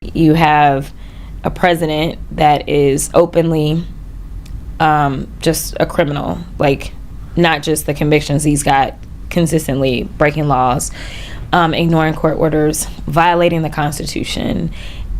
You have a president that is openly just a criminal, like not just the convictions he's got, consistently breaking laws, ignoring court orders, violating the Constitution,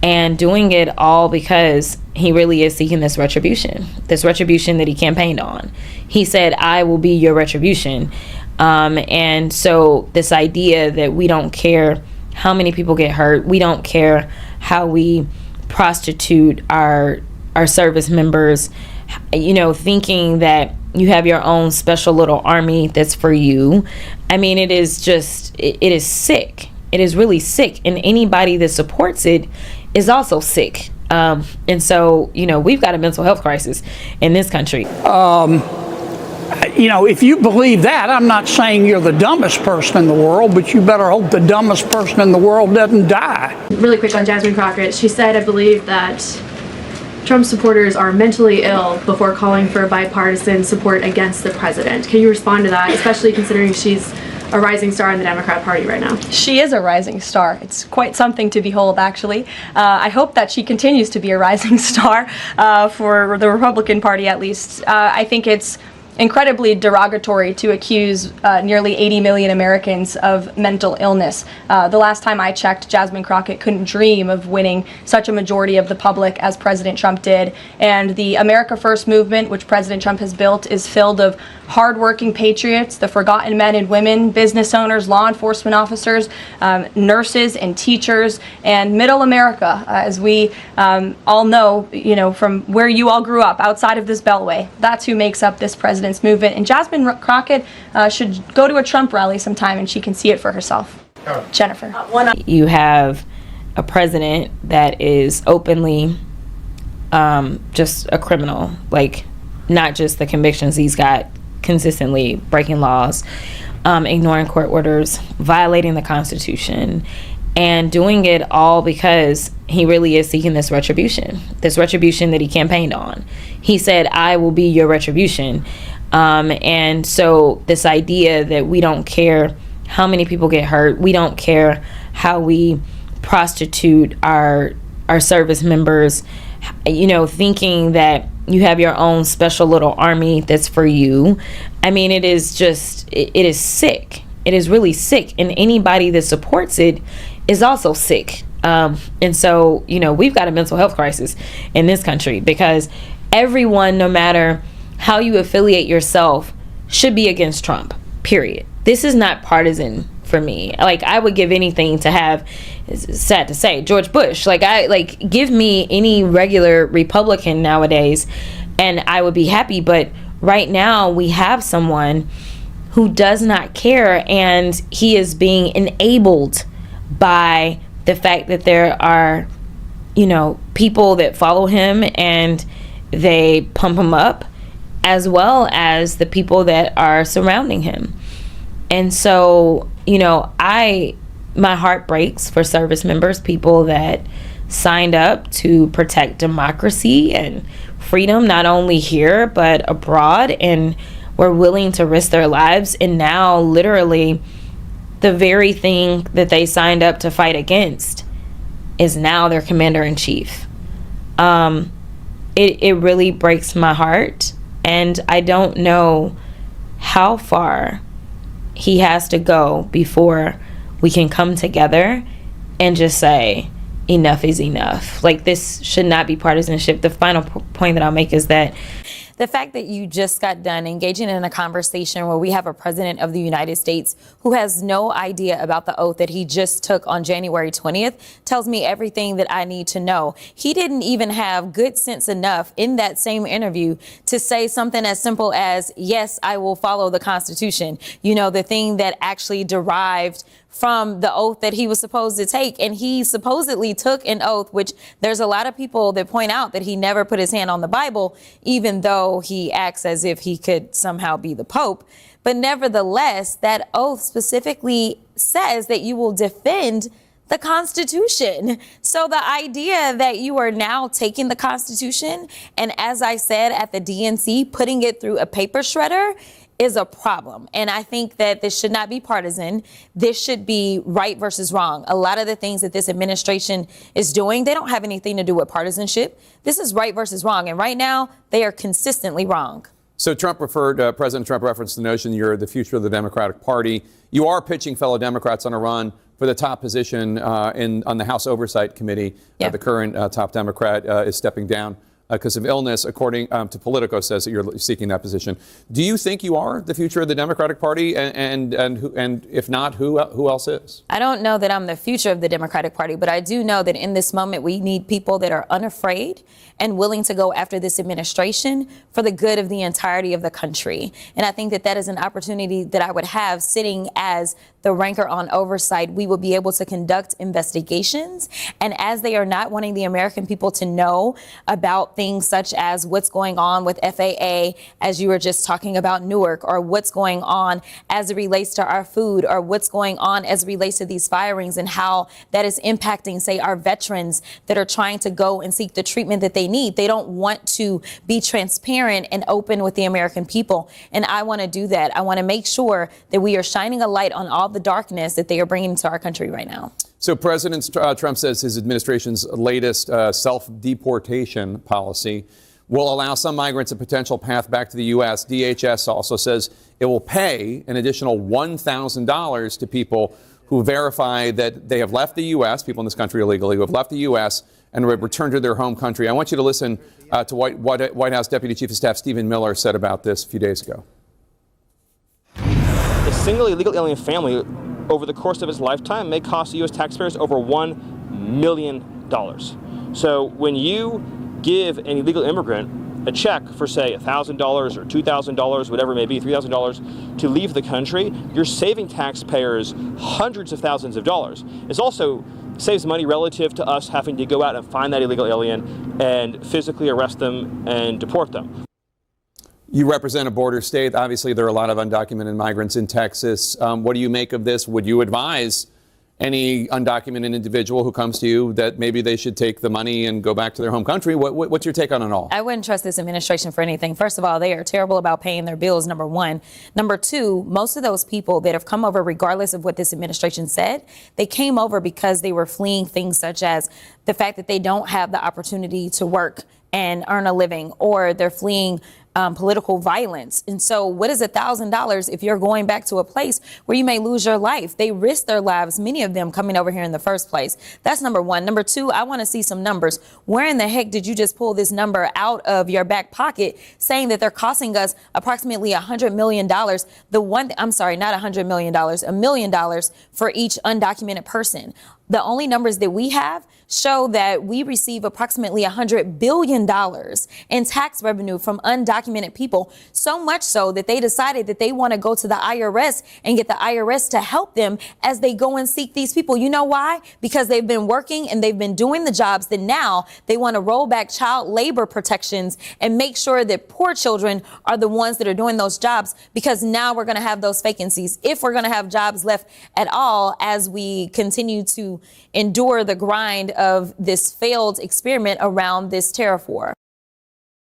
and doing it all because he really is seeking this retribution that he campaigned on. He said, "I will be your retribution." And so this idea that we don't care how many people get hurt, we don't care how we prostitute our service members, thinking that you have your own special little army that's for you. I mean, it is sick. It is really sick. And anybody that supports it is also sick. And so, we've got a mental health crisis in this country. If you believe that, I'm not saying you're the dumbest person in the world, but you better hope the dumbest person in the world doesn't die. Really quick on Jasmine Crockett. She said, I believe that Trump supporters are mentally ill before calling for bipartisan support against the president. Can you respond to that, especially considering she's a rising star in the Democrat Party right now? She is a rising star. It's quite something to behold, actually. I hope that she continues to be a rising star for the Republican Party, at least. I think it's incredibly derogatory to accuse nearly 80 million Americans of mental illness. The last time I checked, Jasmine Crockett couldn't dream of winning such a majority of the public as President Trump did. And the America First movement, which President Trump has built, is filled of hardworking patriots, the forgotten men and women, business owners, law enforcement officers, nurses and teachers, and middle America, as we all know, from where you all grew up, outside of this beltway. That's who makes up this president's movement. And Jasmine Crockett should go to a Trump rally sometime and she can see it for herself. Jennifer. You have a president that is openly just a criminal, like not just the convictions he's got, consistently breaking laws, ignoring court orders, violating the Constitution, and doing it all because he really is seeking this retribution that he campaigned on. He said, "I will be your retribution." And so this idea that we don't care how many people get hurt, we don't care how we prostitute our service members, thinking that you have your own special little army that's for you. I mean, it is sick. It is really sick. And anybody that supports it is also sick. And so, we've got a mental health crisis in this country because everyone, no matter how you affiliate yourself, should be against Trump, period. This is not partisan for me. Like, I would give anything to have, it's sad to say, George Bush. Give me any regular Republican nowadays and I would be happy. But right now we have someone who does not care, and he is being enabled by the fact that there are, people that follow him and they pump him up, as well as the people that are surrounding him. And so, my heart breaks for service members, people that signed up to protect democracy and freedom, not only here, but abroad, and were willing to risk their lives. And now, literally, the very thing that they signed up to fight against is now their commander-in-chief. It really breaks my heart. And I don't know how far he has to go before we can come together and just say enough is enough. Like, this should not be partisanship. The final point that I'll make is that the fact that you just got done engaging in a conversation where we have a president of the United States who has no idea about the oath that he just took on January 20th tells me everything that I need to know. He didn't even have good sense enough in that same interview to say something as simple as, yes, I will follow the Constitution. The thing that actually derived from the oath that he was supposed to take. And he supposedly took an oath, which there's a lot of people that point out that he never put his hand on the Bible, even though he acts as if he could somehow be the Pope. But nevertheless, that oath specifically says that you will defend the Constitution. So the idea that you are now taking the Constitution and, as I said at the DNC, putting it through a paper shredder is a problem. And I think that this should not be partisan. This should be right versus wrong. A lot of the things that this administration is doing, they don't have anything to do with partisanship. This is right versus wrong. And right now, they are consistently wrong. So President Trump referenced the notion you're the future of the Democratic Party. You are pitching fellow Democrats on a run for the top position on the House Oversight Committee. The current top Democrat is stepping down because of illness, according to Politico, says that you're seeking that position. Do you think you are the future of the Democratic Party? And if not, who else is? I don't know that I'm the future of the Democratic Party, but I do know that in this moment, we need people that are unafraid and willing to go after this administration for the good of the entirety of the country. And I think that that is an opportunity that I would have sitting as the ranker on oversight. We will be able to conduct investigations. And as they are not wanting the American people to know about things such as what's going on with FAA, as you were just talking about Newark, or what's going on as it relates to our food, or what's going on as it relates to these firings and how that is impacting, say, our veterans that are trying to go and seek the treatment that they need. They don't want to be transparent and open with the American people. And I want to do that. I want to make sure that we are shining a light on all the darkness that they are bringing to our country right now. So President Trump says his administration's latest self-deportation policy will allow some migrants a potential path back to the U.S. DHS also says it will pay an additional $1,000 to people who verify that they have left the U.S., people in this country illegally, who have left the U.S. and returned to their home country. I want you to listen to what White House Deputy Chief of Staff Stephen Miller said about this a few days ago. A single illegal alien family over the course of his lifetime may cost U.S. taxpayers over $1 million. So when you give an illegal immigrant a check for, say, $1,000 or $2,000, whatever it may be, $3,000 to leave the country, you're saving taxpayers hundreds of thousands of dollars. It also saves money relative to us having to go out and find that illegal alien and physically arrest them and deport them. You represent a border state. Obviously, there are a lot of undocumented migrants in Texas. What do you make of this? Would you advise any undocumented individual who comes to you that maybe they should take the money and go back to their home country? What's your take on it all? I wouldn't trust this administration for anything. First of all, they are terrible about paying their bills, number one. Number two, most of those people that have come over, regardless of what this administration said, they came over because they were fleeing things such as the fact that they don't have the opportunity to work and earn a living, or they're fleeing political violence. And so what is $1,000 if you're going back to a place where you may lose your life? They risk their lives, many of them coming over here in the first place. That's number one. Number two, I want to see some numbers. Where in the heck did you just pull this number out of your back pocket saying that they're costing us approximately $100 million? I'm sorry, not $100 million, $1 million for each undocumented person. The only numbers that we have show that we receive approximately $100 billion in tax revenue from undocumented people, so much so that they decided that they want to go to the IRS and get the IRS to help them as they go and seek these people. You know why? Because they've been working and they've been doing the jobs that now they want to roll back child labor protections and make sure that poor children are the ones that are doing those jobs, because now we're going to have those vacancies, if we're going to have jobs left at all, as we continue to endure the grind of this failed experiment around this tariff war.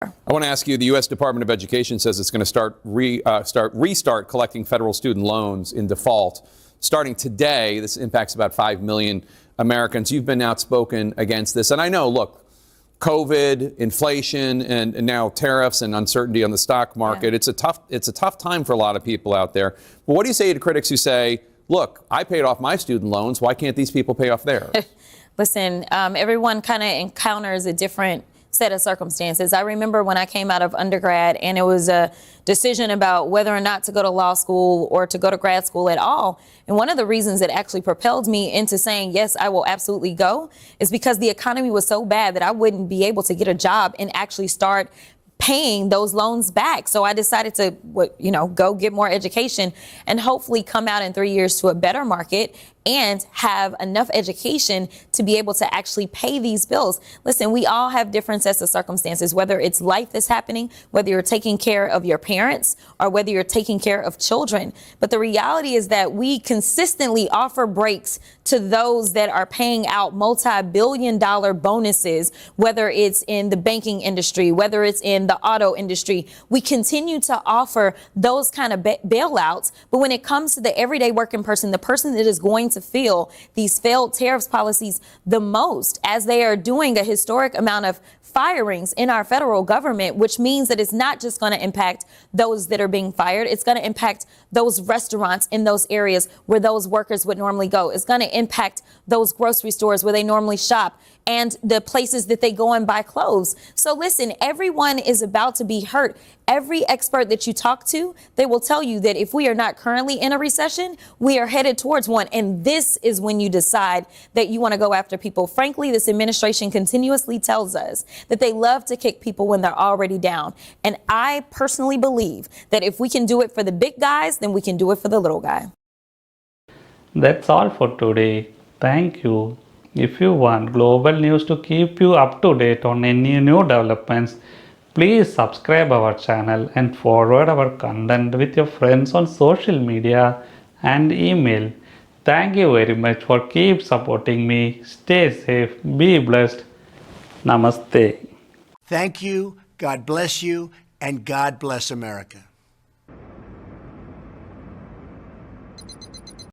I want to ask you, the U.S. Department of Education says it's going to restart collecting federal student loans in default starting today. This impacts about 5 million Americans. You've been outspoken against this. And I know, look, COVID, inflation, and now tariffs and uncertainty on the stock market. Yeah. It's a tough time for a lot of people out there. But what do you say to critics who say, look, I paid off my student loans, why can't these people pay off theirs? Listen, everyone kind of encounters a different set of circumstances. I remember when I came out of undergrad and it was a decision about whether or not to go to law school or to go to grad school at all. And one of the reasons that actually propelled me into saying, yes, I will absolutely go, is because the economy was so bad that I wouldn't be able to get a job and actually start paying those loans back. So I decided to, go get more education and hopefully come out in 3 years to a better market and have enough education to be able to actually pay these bills. Listen, we all have different sets of circumstances, whether it's life that's happening, whether you're taking care of your parents, or whether you're taking care of children. But the reality is that we consistently offer breaks to those that are paying out multi-billion-dollar bonuses, whether it's in the banking industry, whether it's in the auto industry. We continue to offer those kind of bailouts. But when it comes to the everyday working person, the person that is going to feel these failed tariffs policies the most, as they are doing a historic amount of firings in our federal government, which means that it's not just going to impact those that are being fired. It's going to impact those restaurants in those areas where those workers would normally go. It's going to impact those grocery stores where they normally shop and the places that they go and buy clothes. So listen, everyone is about to be hurt. Every expert that you talk to, they will tell you that if we are not currently in a recession, we are headed towards one. And this is when you decide that you want to go after people. Frankly, this administration continuously tells us that they love to kick people when they're already down. And I personally believe that if we can do it for the big guys, then we can do it for the little guy. That's all for today. Thank you. If you want global news to keep you up to date on any new developments, please subscribe our channel and forward our content with your friends on social media and email. Thank you very much for keep supporting me. Stay safe, be blessed. Namaste. Thank you, God bless you, and God bless America.